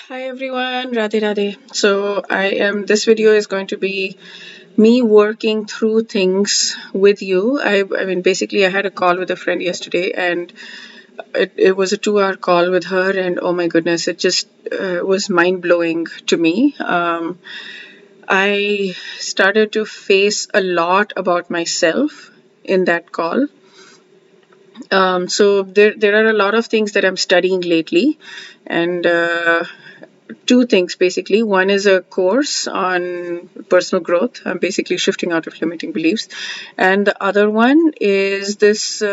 Hi everyone, Radhe Radhe. This video is going to be me working through things with you. Basically, I had a call with a friend yesterday and it was a 2 hour call with her, and oh my goodness, it just was mind blowing to me. I started to face a lot about myself in that call. There are a lot of things that I'm studying lately, and two things basically. One is a course on personal growth. I'm basically shifting out of limiting beliefs, and the other one is this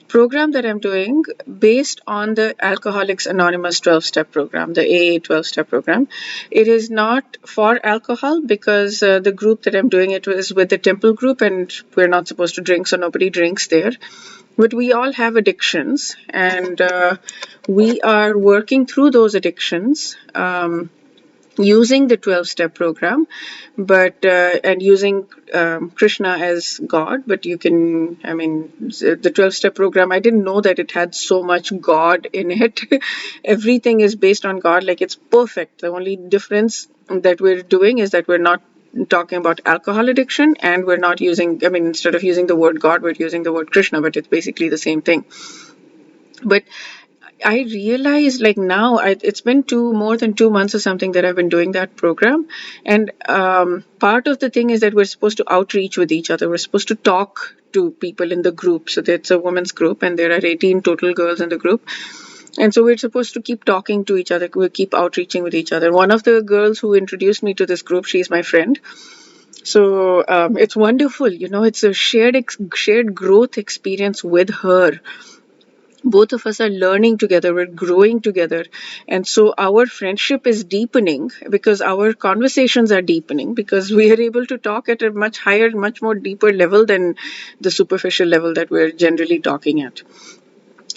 program that I'm doing based on the Alcoholics Anonymous 12-step program, the AA 12-step program. It is not for alcohol because the group that I'm doing it is with the temple group, and we're not supposed to drink, so nobody drinks there. But we all have addictions, and we are working through those addictions. Using the 12-step program, but and using Krishna as God. But you can, the 12-step program, I didn't know that it had so much God in it. Everything is based on God, like it's perfect. The only difference that we're doing is that we're not talking about alcohol addiction, and we're not using, instead of using the word God, we're using the word Krishna, but it's basically the same thing. But I realized, like, now it's been more than 2 months or something that I've been doing that program. And part of the thing is that we're supposed to outreach with each other. We're supposed to talk to people in the group. So it's a women's group, and there are 18 total girls in the group. And so we're supposed to keep talking to each other. We keep outreaching with each other. One of the girls who introduced me to this group, she's my friend. So it's wonderful. It's a shared growth experience with her. Both of us are learning together, we're growing together, and so our friendship is deepening because our conversations are deepening, because we are able to talk at a much higher, much more deeper level than the superficial level that we're generally talking at.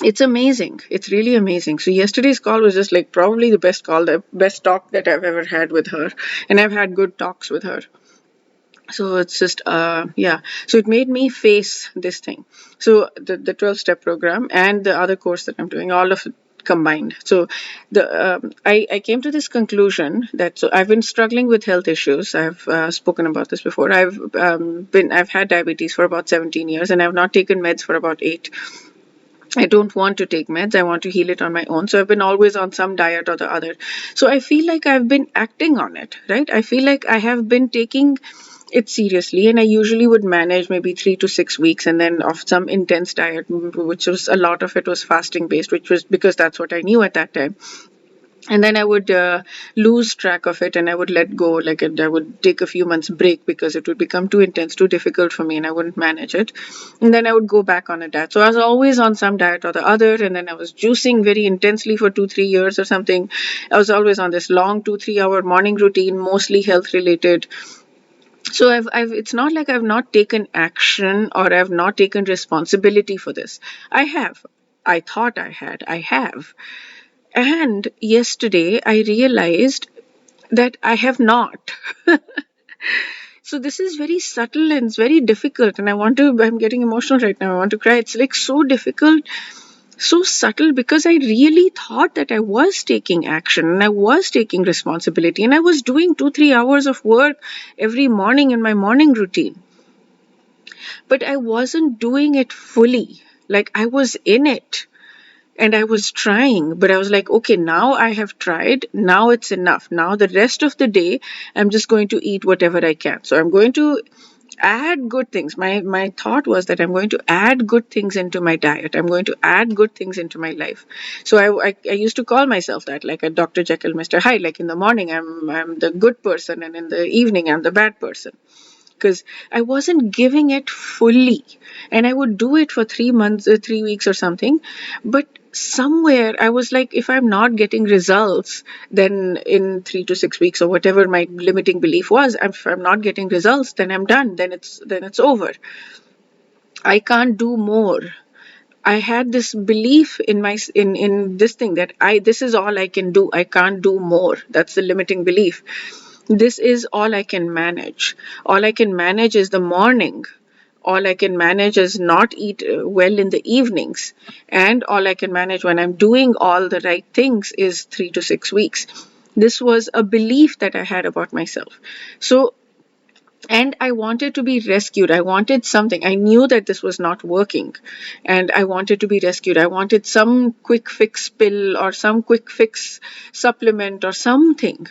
It's amazing. It's really amazing. So yesterday's call was just like probably the best call, the best talk that I've ever had with her, and I've had good talks with her. So it's just yeah, so it made me face this thing. So the 12-step program and the other course that I'm doing, all of it combined. So I came to this conclusion that, so I've been struggling with health issues. I've spoken about this before. I've had diabetes for about 17 years, and I've not taken meds for about 8. I don't want to take meds. I want to heal it on my own. So I've been always on some diet or the other. So I feel like I've been acting on it, right? I feel like I have been taking it seriously, and I usually would manage maybe 3 to 6 weeks, and then of some intense diet, which was a lot of it was fasting based, which was because that's what I knew at that time. And then I would lose track of it, and I would let go. Like, I would take a few months break because it would become too intense, too difficult for me, and I wouldn't manage it. And then I would go back on a diet. So I was always on some diet or the other, and then I was juicing very intensely for 2 3 years or something. I was always on this long 2 3 hour morning routine, mostly health related. So it's not like I've not taken action or I've not taken responsibility for this. I have. I thought I have. And yesterday I realized that I have not. So this is very subtle and it's very difficult. And I'm getting emotional right now. I want to cry. It's like so difficult, so subtle, because I really thought that I was taking action and I was taking responsibility and I was doing 2 3 hours of work every morning in my morning routine. But I wasn't doing it fully. Like, I was in it. And I was trying, but I was like, okay, now I have tried. Now it's enough. Now the rest of the day, I'm just going to eat whatever I can. So I'm going to add good things. My thought was that I'm going to add good things into my diet. I'm going to add good things into my life. So I used to call myself that, like a Dr. Jekyll, Mr. Hyde. Like, in the morning, I'm the good person, and in the evening, I'm the bad person, because I wasn't giving it fully. And I would do it for 3 months, 3 weeks or something. But somewhere I was like, if I'm not getting results, then in 3 to 6 weeks or whatever my limiting belief was, if I'm not getting results, then I'm done. Then it's over. I can't do more. I had this belief in this thing that this is all I can do. I can't do more. That's the limiting belief. This is all I can manage. All I can manage is the morning. All I can manage is not eat well in the evenings. And all I can manage when I'm doing all the right things is 3 to 6 weeks. This was a belief that I had about myself. So, and I wanted to be rescued. I wanted something. I knew that this was not working, and I wanted to be rescued. I wanted some quick fix pill or some quick fix supplement or something.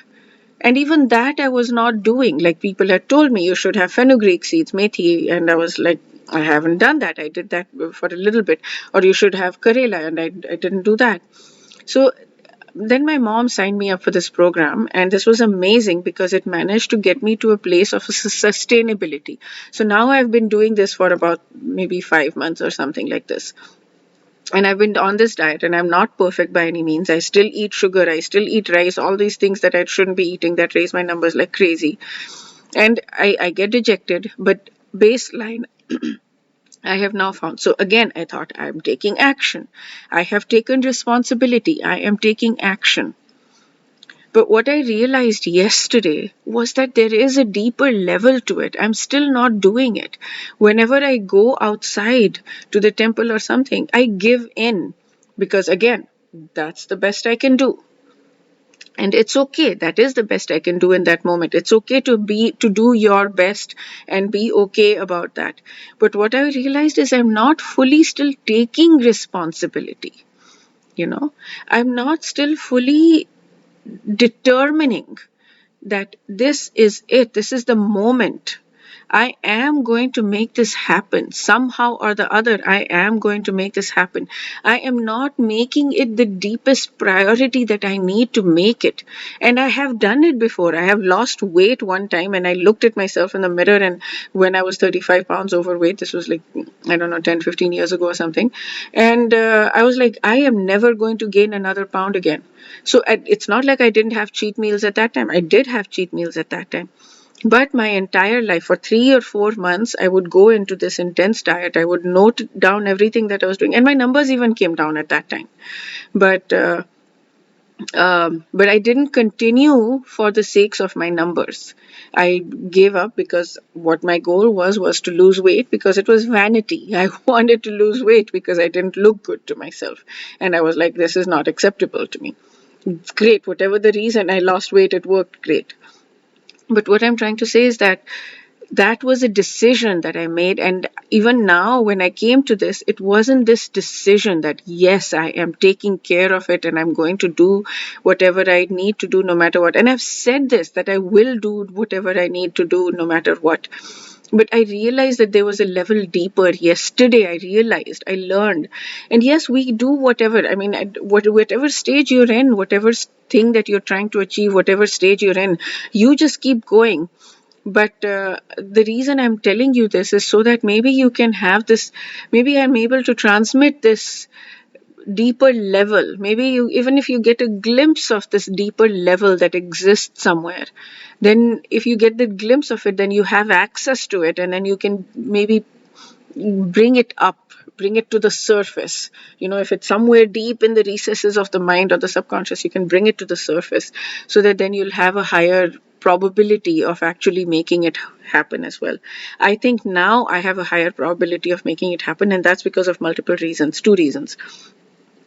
And even that I was not doing. Like, people had told me you should have fenugreek seeds, methi, and I was like, I haven't done that. I did that for a little bit. Or you should have karela, and I didn't do that. So then my mom signed me up for this program, and this was amazing because it managed to get me to a place of sustainability. So now I've been doing this for about maybe 5 months or something like this. And I've been on this diet, and I'm not perfect by any means. I still eat sugar, I still eat rice, all these things that I shouldn't be eating that raise my numbers like crazy. And I get dejected, but baseline, I have now found. So again, I thought, I'm taking action. I have taken responsibility. I am taking action. But what I realized yesterday was that there is a deeper level to it. I'm still not doing it. Whenever I go outside to the temple or something, I give in because, again, that's the best I can do. And it's okay. That is the best I can do in that moment. It's okay to do your best and be okay about that. But what I realized is I'm not fully still taking responsibility. I'm not still fully determining that this is it, this is the moment. I am going to make this happen. Somehow or the other, I am going to make this happen. I am not making it the deepest priority that I need to make it. And I have done it before. I have lost weight one time, and I looked at myself in the mirror, and when I was 35 pounds overweight, this was like, I don't know, 10, 15 years ago or something. And I was like, I am never going to gain another pound again. So it's not like I didn't have cheat meals at that time. I did have cheat meals at that time. But my entire life, for 3 or 4 months, I would go into this intense diet. I would note down everything that I was doing. And my numbers even came down at that time. But but I didn't continue for the sakes of my numbers. I gave up because what my goal was to lose weight because it was vanity. I wanted to lose weight because I didn't look good to myself. And I was like, this is not acceptable to me. Great, whatever the reason I lost weight, it worked great. But what I'm trying to say is that that was a decision that I made. And even now, when I came to this, it wasn't this decision that, yes, I am taking care of it and I'm going to do whatever I need to do no matter what. And I've said this, that I will do whatever I need to do no matter what. But I realized that there was a level deeper. Yesterday, I realized, I learned. And yes, we do whatever. I mean, whatever stage you're in, whatever thing that you're trying to achieve, whatever stage you're in, you just keep going. But the reason I'm telling you this is so that maybe you can have this, maybe I'm able to transmit this deeper level. Maybe even if you get a glimpse of this deeper level that exists somewhere, then if you get the glimpse of it, then you have access to it, and then you can maybe bring it up, bring it to the surface. If it's somewhere deep in the recesses of the mind or the subconscious, you can bring it to the surface so that then you'll have a higher probability of actually making it happen as well. I think now I have a higher probability of making it happen, and that's because of multiple reasons. Two reasons.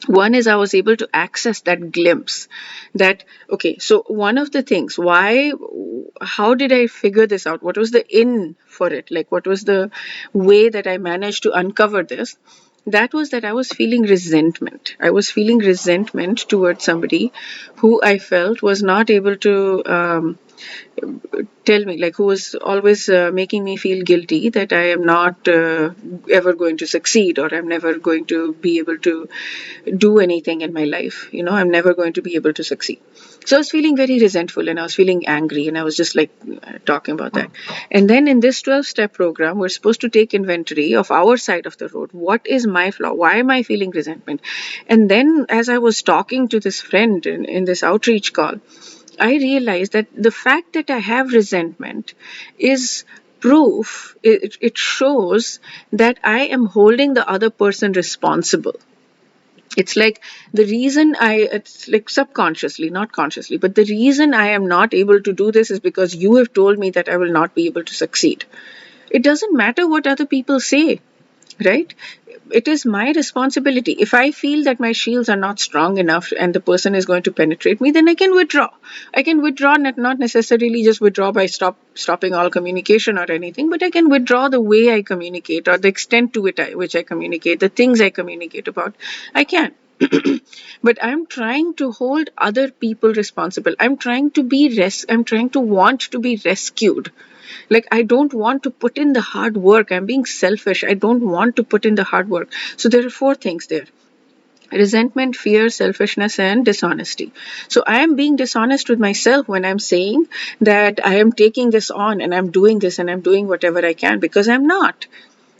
One is I was able to access that glimpse that, okay, so one of the things, how did I figure this out? What was the in for it? Like, what was the way that I managed to uncover this? That was that I was feeling resentment. I was feeling resentment towards somebody who I felt was not able to tell me, like, who was always making me feel guilty that I am not ever going to succeed, or I'm never going to be able to do anything in my life. I'm never going to be able to succeed. So I was feeling very resentful, and I was feeling angry, and I was just like talking about that. And then in this 12-step program, we're supposed to take inventory of our side of the road. What is my flaw? Why am I feeling resentment? And then as I was talking to this friend in this outreach call, I realized that the fact that I have resentment is proof, it shows that I am holding the other person responsible. It's like it's like subconsciously, not consciously, but the reason I am not able to do this is because you have told me that I will not be able to succeed. It doesn't matter what other people say. right? It is my responsibility. If I feel that my shields are not strong enough and the person is going to penetrate me, then I can withdraw. I can withdraw, not necessarily just withdraw by stopping all communication or anything, but I can withdraw the way I communicate or the extent to which I communicate, the things I communicate about. I can. But I'm trying to hold other people responsible. I'm trying to want to be rescued. Like, I don't want to put in the hard work. I'm being selfish. I don't want to put in the hard work. So there are four things there: resentment, fear, selfishness, and dishonesty. So I am being dishonest with myself when I'm saying that I am taking this on and I'm doing this and I'm doing whatever I can, because I'm not.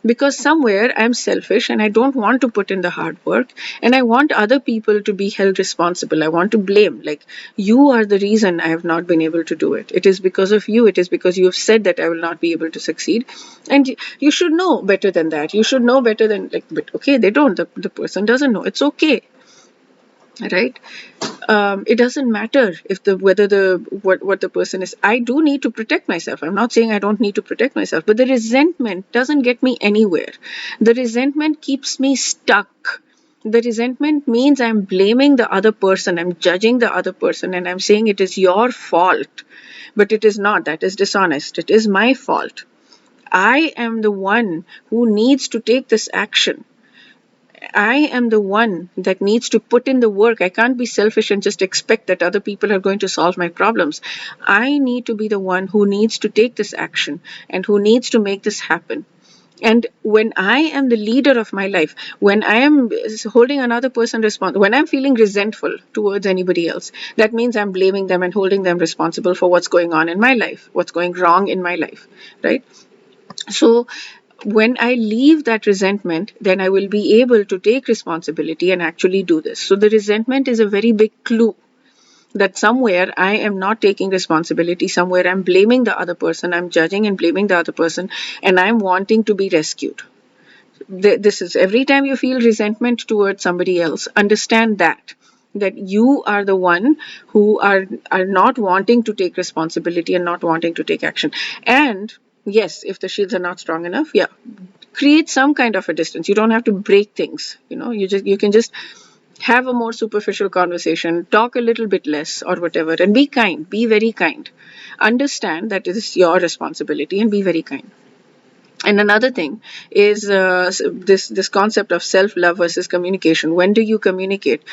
Because somewhere I'm selfish and I don't want to put in the hard work, and I want other people to be held responsible. I want to blame, like, you are the reason I have not been able to do it. It is because of you. It is because you have said that I will not be able to succeed. And you should know better than that. You should know better than, like, but okay, they don't. The person doesn't know. It's okay, right? It doesn't matter if the whether the what the person is. I do need to protect myself. I'm not saying I don't need to protect myself, but the resentment doesn't get me anywhere. The resentment keeps me stuck. The resentment means I'm blaming the other person, I'm judging the other person, and I'm saying it is your fault. But it is not. That is dishonest. It is my fault. I am the one who needs to take this action. I am the one that needs to put in the work. I can't be selfish and just expect that other people are going to solve my problems. I need to be the one who needs to take this action and who needs to make this happen. And when I am the leader of my life, when I am holding another person responsible, when I'm feeling resentful towards anybody else, that means I'm blaming them and holding them responsible for what's going on in my life, what's going wrong in my life, right? So when I leave that resentment, then I will be able to take responsibility and actually do this. So the resentment is a very big clue that somewhere I am not taking responsibility, somewhere I'm blaming the other person, I'm judging and blaming the other person, and I'm wanting to be rescued. This is every time you feel resentment towards somebody else, understand that you are the one who are not wanting to take responsibility and not wanting to take action. And yes, if the shields are not strong enough, yeah, create some kind of a distance. You don't have to break things. You can just have a more superficial conversation, talk a little bit less or whatever, and be kind, be very kind. Understand that it is your responsibility and be very kind. And another thing is this concept of self-love versus communication. When do you communicate?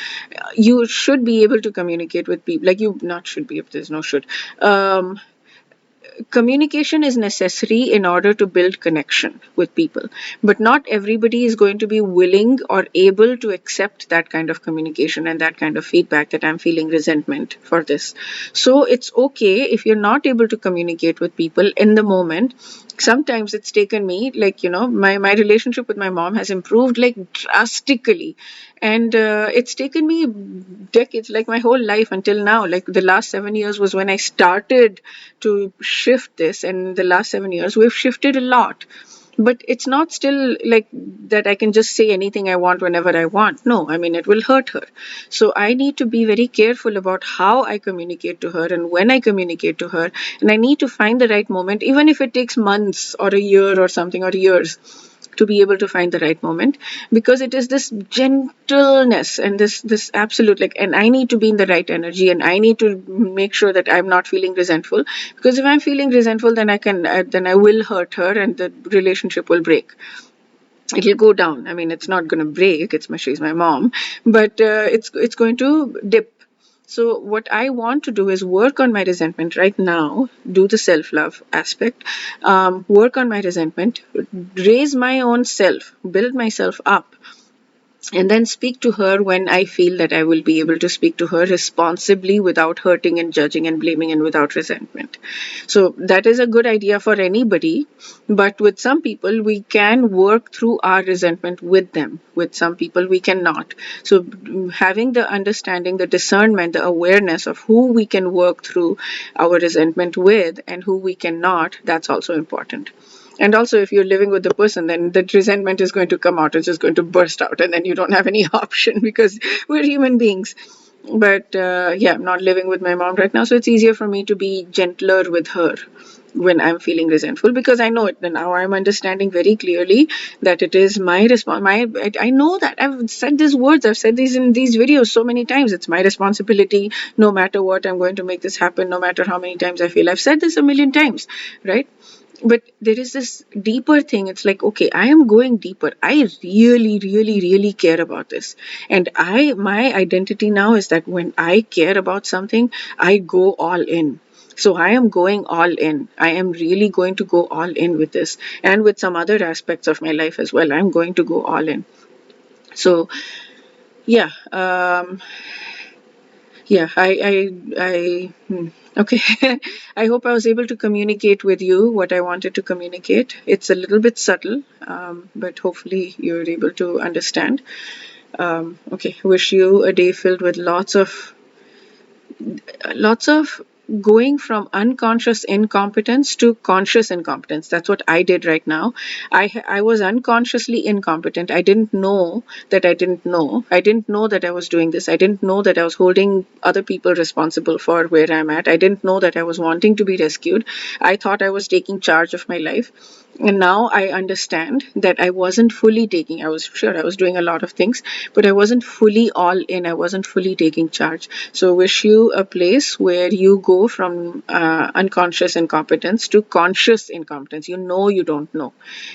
You should be able to communicate with people. Like, you not should be, if there's no should. Communication is necessary in order to build connection with people, but not everybody is going to be willing or able to accept that kind of communication and that kind of feedback, that I'm feeling resentment for this. So it's okay if you're not able to communicate with people in the moment. Sometimes it's taken me, like, my relationship with my mom has improved, like, drastically. And it's taken me decades, like my whole life until now. Like, the last 7 years was when I started to shift this, and the last 7 years we've shifted a lot. But it's not still like that I can just say anything I want whenever I want. No, I mean, it will hurt her. So I need to be very careful about how I communicate to her and when I communicate to her. And I need to find the right moment, even if it takes months or a year or something, or years, to be able to find the right moment, because it is this gentleness and this absolute, like, and I need to be in the right energy, and I need to make sure that I'm not feeling resentful, because if I'm feeling resentful, then I will hurt her and the relationship will break. It'll go down. I mean, it's not going to break. She's my mom, but it's going to dip. So what I want to do is work on my resentment right now, do the self-love aspect, work on my resentment, raise my own self, build myself up, and then speak to her when I feel that I will be able to speak to her responsibly, without hurting and judging and blaming, and without resentment. So that is a good idea for anybody, but with some people we can work through our resentment with them. With some people we cannot. So having the understanding, the discernment, the awareness of who we can work through our resentment with and who we cannot, that's also important. And also, if you're living with the person, then that resentment is going to come out. It's just going to burst out, and then you don't have any option, because we're human beings. But yeah, I'm not living with my mom right now, so it's easier for me to be gentler with her when I'm feeling resentful, because I know it now. I'm understanding very clearly that it is my response. I know that I've said these words, I've said these in these videos so many times. It's my responsibility. No matter what, I'm going to make this happen. No matter how many times I feel. I've said this a million times, right? But there is this deeper thing. It's like, okay, I am going deeper. I really care about this. And my identity now is that when I care about something, I go all in. So I am going all in. I am really going to go all in with this, and with some other aspects of my life as well. I'm going to go all in. So yeah, yeah, okay. I hope I was able to communicate with you what I wanted to communicate. It's a little bit subtle, but hopefully you're able to understand. Okay, wish you a day filled with lots of going from unconscious incompetence to conscious incompetence. That's what I did right now. I was unconsciously incompetent. I didn't know that I didn't know. I didn't know that I was doing this. I didn't know that I was holding other people responsible for where I'm at. I didn't know that I was wanting to be rescued. I thought I was taking charge of my life. And now I understand that I wasn't fully taking, I was sure I was doing a lot of things, but I wasn't fully all in. I wasn't fully taking charge. So wish you a place where you go from unconscious incompetence to conscious incompetence. You know you don't know.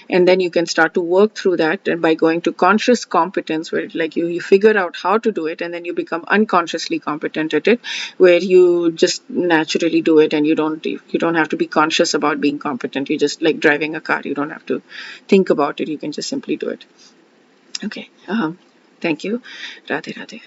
And then you can start to work through that, and by going to conscious competence, where like you figure out how to do it, and then you become unconsciously competent at it, where you just naturally do it, and you don't have to be conscious about being competent. You just like driving a car. You don't have to think about it. You can just simply do it. Okay. Thank you. Radhe Radhe.